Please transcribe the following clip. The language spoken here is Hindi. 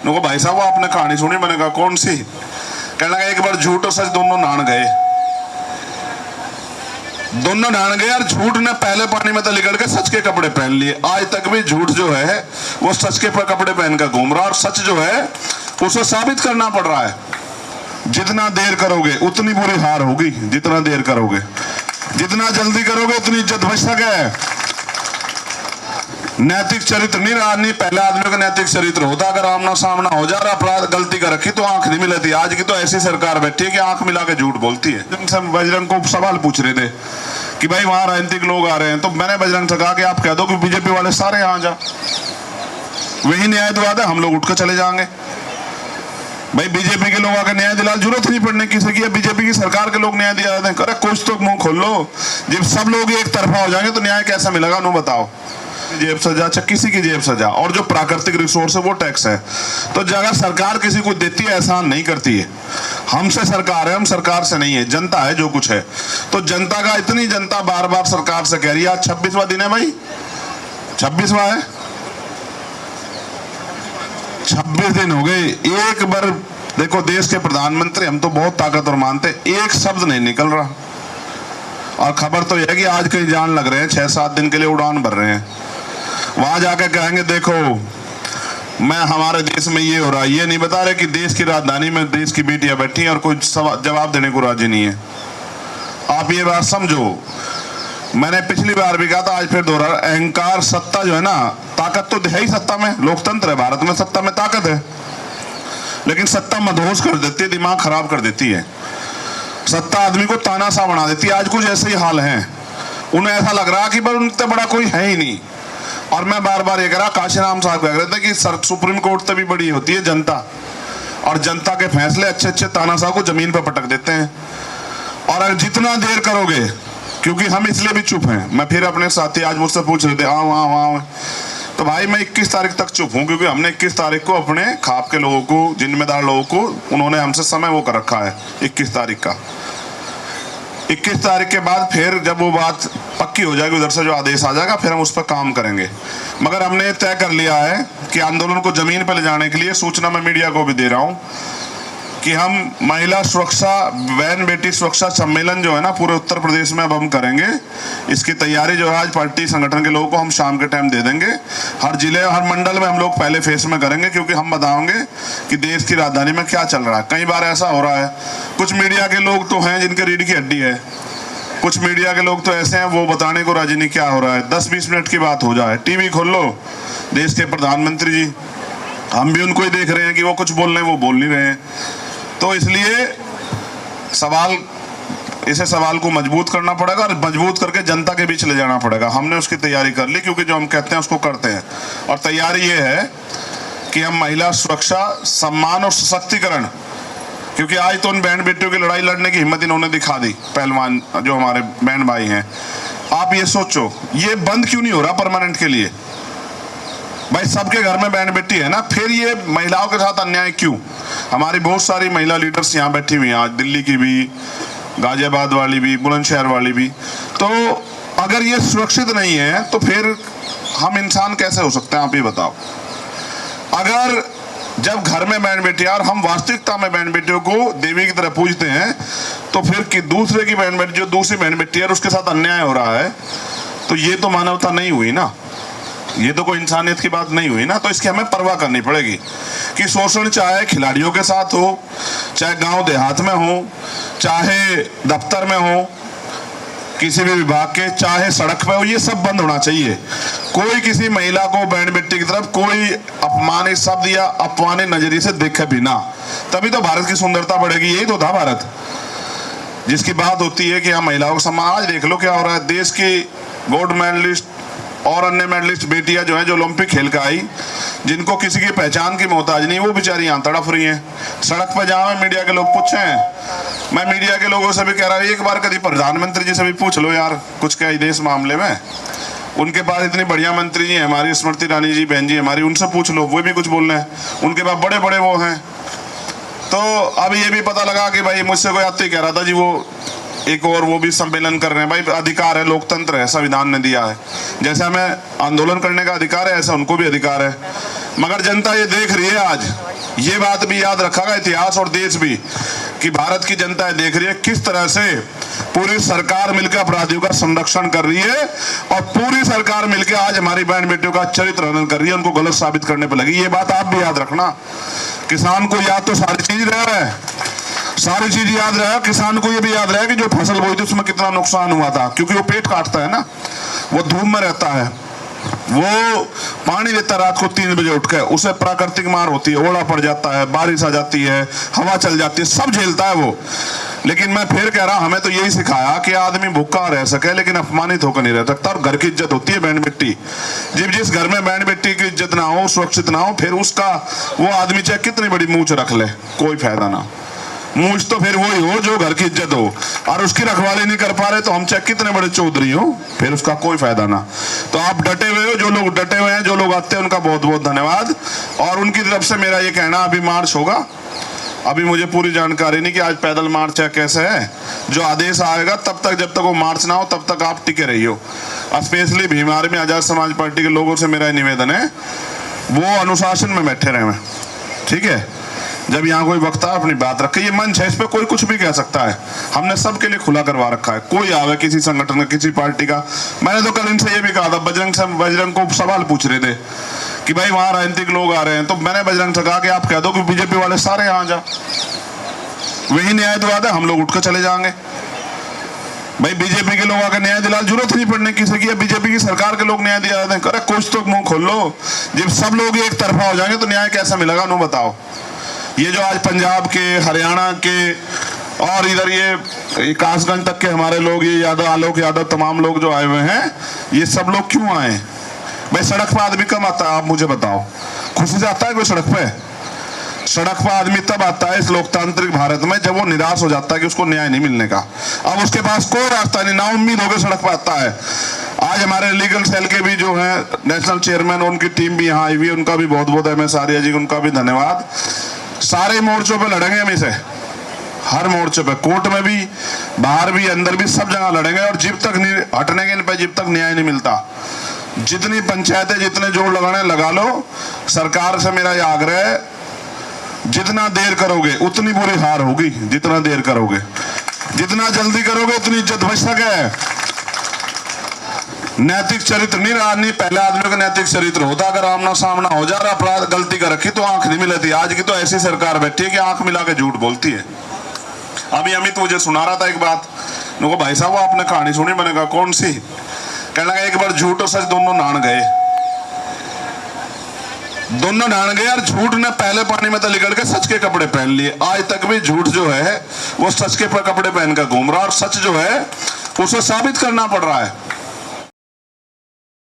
उनको भाई साहब वो आपने कहानी सुनी? मैंने कहा कौन सी? कहने लगा एक बार झूठ और सच दोनों नहान गए, दोनों नहान गए और झूठ ने पहले पानी में तो लिगड़ के सच के कपड़े पहन लिए। आज तक भी झूठ जो है वो सच के कपड़े पहन कर घूम रहा, और सच जो है उसे साबित करना पड़ रहा है। जितना देर करोगे उतनी बुरी हार होगी, जितना देर करोगे, जितना जल्दी करोगे उतनी इज्जत बच सके। नैतिक चरित्र नहीं रहा, नहीं पहले आदमी का नैतिक चरित्र होता, अगर आमना सामना हो जा रहा अपराध गलती कर रखी तो आंख नहीं मिलती। आज की तो ऐसी सरकार बैठी है कि आंख मिला के झूठ बोलती है। जिनसे बजरंग को सवाल पूछ रहे थे कि भाई वहां राजनीतिक लोग आ रहे हैं, तो मैंने बजरंग से कहा कि आप कह दो कि बीजेपी वाले सारे यहाँ जा, वही न्याय दिला दे, हम लोग उठ कर चले जाएंगे। भाई बीजेपी के लोग आकर न्याय दिला, जरूरत नहीं पड़ने किसी की, बीजेपी की सरकार के लोग न्याय दिला दें। अरे कुछ तो मुंह खोल लो। जब सब लोग एक तरफा हो जाएंगे तो न्याय कैसा मिलेगा? नो बताओ। जेब सजा चाहे किसी की जेब सजा, और जो प्राकृतिक रिसोर्स है वो टैक्स है। तो अगर सरकार किसी को देती है एहसान नहीं करती है। हमसे सरकार है, हम सरकार से नहीं है, जनता है जो कुछ है। तो जनता का, इतनी जनता बार बार सरकार से कह रही है। आज 26वां दिन है भाई, 26वां है, 26 दिन हो गए। एक बार देखो, देश के प्रधानमंत्री हम तो बहुत ताकतवर मानते, एक शब्द नहीं निकल रहा। और खबर तो यह है कि आज कहीं जान लग रहे हैं, 6-7 दिन के लिए उड़ान भर रहे हैं। वहां जाकर कहेंगे देखो मैं हमारे देश में ये हो रहा है, ये नहीं बता रहे कि देश की राजधानी में देश की बेटियां बैठी हैं और कोई जवाब देने को राजी नहीं है। आप ये बात समझो। मैंने पिछली बार भी कहा था, आज फिर दोहरा, अहंकार सत्ता जो है ना, ताकत तो है ही सत्ता में, लोकतंत्र है भारत में, सत्ता में ताकत है, लेकिन सत्ता मदहोश कर देती है, दिमाग खराब कर देती है। सत्ता आदमी को तानाशाह बना देती है। आज कुछ ऐसे ही हाल हैं, उन्हें ऐसा लग रहा कि उनसे बड़ा कोई है ही नहीं। और मैं बार बार ये कह रहा, काशीराम साहब कह रहे थे कि सुप्रीम कोर्ट से भी बड़ी होती है जनता, और जनता के फैसले अच्छे अच्छे तानाशाह को जमीन पर पटक देते हैं। और अगर जितना देर करोगे, क्योंकि हम इसलिए भी चुप हैं, मैं फिर अपने साथी आज मुझसे पूछ रहे थे हाँ, तो भाई मैं 21 तारीख तक चुप हूँ, क्योंकि हमने 21 तारीख को अपने खाप के लोगों को, जिम्मेदार लोगों को, उन्होंने हमसे समय वो कर रखा है 21 तारीख का। 21 तारीख के बाद फिर जब वो बात पक्की हो जाएगी, उधर से जो आदेश आ जाएगा, फिर हम उस पर काम करेंगे। मगर हमने तय कर लिया है कि आंदोलन को जमीन पर ले जाने के लिए, सूचना मैं मीडिया को भी दे रहा हूँ कि हम महिला सुरक्षा, बहन बेटी सुरक्षा सम्मेलन जो है ना पूरे उत्तर प्रदेश में अब हम करेंगे। इसकी तैयारी जो है आज पार्टी संगठन के लोगों को हम शाम के टाइम दे देंगे। हर जिले हर मंडल में हम लोग पहले फेस में करेंगे, क्योंकि हम बताएंगे कि देश की राजधानी में क्या चल रहा है। कई बार ऐसा हो रहा है, कुछ मीडिया के लोग तो हैं जिनके रीढ़ की हड्डी है, कुछ मीडिया के लोग तो ऐसे हैं वो बताने को राजी नहीं क्या हो रहा है। 10-20 मिनट की बात हो जाए, टीवी खोल लो, देश के प्रधानमंत्री जी, हम भी उनको ही देख रहे हैं कि वो कुछ बोल रहे हैं, वो बोल नहीं रहे हैं। तो इसलिए इसे सवाल को मजबूत करना पड़ेगा, और मजबूत करके जनता के बीच ले जाना पड़ेगा। हमने उसकी तैयारी कर ली, क्योंकि जो हम कहते हैं उसको करते हैं। और तैयारी ये है कि हम महिला सुरक्षा, सम्मान और सशक्तिकरण, क्योंकि आज तो उन बहन बेटियों की लड़ाई लड़ने की हिम्मत इन्होंने दिखा दी, पहलवान जो हमारे बहन भाई हैं। आप ये सोचो, ये बंद क्यों नहीं हो रहा परमानेंट के लिए? भाई सबके घर में बहन बेटी है ना, फिर ये महिलाओं के साथ अन्याय क्यों? हमारी बहुत सारी महिला लीडर्स यहाँ बैठी हुई हैं, आज दिल्ली की भी, गाजियाबाद वाली भी, बुलंदशहर वाली भी। तो अगर ये सुरक्षित नहीं है तो फिर हम इंसान कैसे हो सकते हैं, आप ये बताओ। अगर जब घर में बहन बेटियां, और हम वास्तविकता में बहन बेटियों को देवी की तरह पूजते हैं, तो फिर कि दूसरे की बहन बेटी, जो दूसरी बहन बेटी है उसके साथ अन्याय हो रहा है, तो ये तो मानवता नहीं हुई ना, ये तो कोई इंसानियत की बात नहीं हुई ना। तो इसकी हमें परवाह करनी पड़ेगी कि शोषण चाहे खिलाड़ियों के साथ हो, चाहे गांव देहात में हो, चाहे दफ्तर में हो, किसी भी विभाग के, चाहे सड़क पे हो, ये सब बंद होना चाहिए। कोई किसी महिला को, बहन बेटी की तरफ कोई अपमानित शब्द या अपमानित नजरिए से देखे भी ना, तभी तो भारत की सुंदरता बढ़ेगी। यही तो था भारत, जिसकी बात होती है कि हम महिलाओं को सम्मान। आज देख लो क्या हो रहा है, देश की गोल्ड मेडलिस्ट और अन्य मेडलिस्ट बेटियां जो हैं, जो ओलंपिक खेल का आई, जिनको किसी की पहचान की मोहताज नहीं, वो बेचारी यहाँ तड़फ रही हैं सड़क पर। जहाँ मैं मीडिया के लोग पूछे, मैं मीडिया के लोगों से भी कह रहा हूँ, एक बार कभी प्रधानमंत्री जी से भी पूछ लो यार कुछ क्या इस मामले में। उनके पास इतनी बढ़िया मंत्री जी हैं, हमारी स्मृति ईरानी जी बहन जी हमारी, उनसे पूछ लो, वो भी कुछ बोल रहे हैं। उनके पास बड़े बड़े वो हैं। तो अब ये भी पता लगा कि भाई मुझसे कोई यात्री कह रहा था जी वो एक और वो भी सम्मेलन कर रहे हैं। भाई अधिकार है, लोकतंत्र है, संविधान ने दिया है। जैसे हमें आंदोलन करने का अधिकार है, ऐसा उनको भी अधिकार है। मगर जनता ये देख रही है आज, ये बात भी याद रखेगा इतिहास और देश भी, कि भारत की जनता देख रही है किस तरह से पूरी सरकार मिलकर अपराधियों का संरक्षण कर रही है और पूरी सरकार मिलकर आज हमारी बहन बेटियों का चरित्र हनन कर रही है, उनको गलत साबित करने पर लगी। ये बात आप भी याद रखना। किसान को याद तो सारी चीज रह रहा है, सारी चीज याद रहा, किसान को ये भी याद रहा कि जो फसल बोई थी उसमें कितना नुकसान हुआ था, क्योंकि वो पेट काटता है ना, वो धूप में रहता है, वो पानी देता रात को 3 बजे उठ के, उसे प्राकृतिक मार होती है, ओला पड़ जाता है, बारिश आ जाती है, हवा चल जाती है, सब झेलता है वो। लेकिन मैं फिर कह रहा, हमें तो यही सिखाया कि आदमी भूखा रह सके लेकिन अपमानित होकर नहीं रह सकता। और घर की इज्जत होती है बैंड मिट्टी। जिस घर में बैंड मिट्टी की इज्जत ना हो, सुरक्षित ना हो, फिर उसका वो आदमी चाहे कितनी बड़ी मूंछ रख ले, कोई फायदा ना। मूंछ तो फिर वही हो जो घर की इज्जत हो, और उसकी रखवाली नहीं कर पा रहे तो हम चाहे कितने बड़े चौधरी हो, फिर उसका कोई फायदा ना। तो आप डटे हुए हो, जो लोग डटे हुए हैं, जो लोग आते हैं, उनका बहुत बहुत धन्यवाद। और उनकी तरफ से मेरा ये कहना, अभी मार्च होगा, अभी मुझे पूरी जानकारी नहीं कि आज पैदल मार्च है कैसे है, जो आदेश आएगा तब तक, जब तक वो मार्च ना हो तब तक आप टिके रहियो। स्पेशली भीमार में आजाद समाज पार्टी के लोगों से मेरा निवेदन है, वो अनुशासन में बैठे रहे, ठीक है। जब यहाँ कोई वक्ता अपनी बात रखे, ये मंच है, इस पे कोई कुछ भी कह सकता है, हमने सबके लिए खुला करवा रखा है। कोई आवे किसी संगठन का, किसी पार्टी का, मैंने तो कल इनसे ये भी कहा था, बजरंग को सवाल पूछ रहे थे कि भाई वहां राजनीतिक लोग आ रहे हैं, तो मैंने बजरंग से कहा कि आप कह दो कि बीजेपी वाले सारे यहाँ जा, वही न्याय दिला दे, हम लोग उठ कर चले जाएंगे। भाई बीजेपी के लोग आकर न्याय दिला, जरूरत नहीं पड़ने किसी की, बीजेपी की सरकार के लोग न्याय दिला दें। अरे कुछ तो मुंह खोल लो, जब सब लोग एक तरफा हो जाएंगे तो न्याय कैसा मिलेगा, नो बताओ। ये जो आज पंजाब के, हरियाणा के और इधर ये कासगंज तक के हमारे लोग, ये यादव, आलोक यादव, तमाम लोग जो आए हुए हैं, ये सब लोग क्यों आए? भाई सड़क पर आदमी कम आता है, आप मुझे बताओ, खुशी से आता है कोई सड़क पे? सड़क पर आदमी तब आता है इस लोकतांत्रिक भारत में जब वो निराश हो जाता है कि उसको न्याय नहीं मिलने का। अब उसके पास कोई रास्ता नहीं, ना उम्मीद होकर सड़क पर आता है। आज हमारे लीगल सेल के भी जो है नेशनल चेयरमैन, उनकी टीम भी यहाँ आई हुई है, उनका भी बहुत बहुत MS आर्या जी, उनका भी धन्यवाद। सारे मोर्चों पे लड़ेंगे हम इसे, हर मोर्चे पे, कोर्ट में भी, बाहर भी, अंदर भी, सब जगह लड़ेंगे। और जब तक नहीं हटने के इन पे, जब तक न्याय नहीं मिलता, जितनी पंचायतें, जितने जोड़ लगाने लगा लो। सरकार से मेरा यह आग्रह है, जितना देर करोगे उतनी बुरी हार होगी, जितना देर करोगे, जितना जल्दी करोगे उतनी इज्जत बच सके। नैतिक चरित्र नहीं रहा, नहीं पहले आदमी का नैतिक चरित्र होता, अगर आमना सामना हो जा रहा, अपराध गलती कर रखी तो आंख नहीं मिलती। आज की तो ऐसी सरकार बैठी है कि आंख मिला के झूठ बोलती है। अभी अमित मुझे सुना रहा था एक बात, मेरे को भाई साहब वो आपने कहानी सुनी? मैंने कहा कौन सी? कहने लगा एक बार झूठ और सच दोनों नहान गए, दोनों नहान गए और झूठ ने पहले पानी में तो लिगड़ के सच के कपड़े पहन लिए। आज तक भी झूठ जो है वो सच के कपड़े पहन कर घूम रहा, और सच जो है उसे साबित करना पड़ रहा है।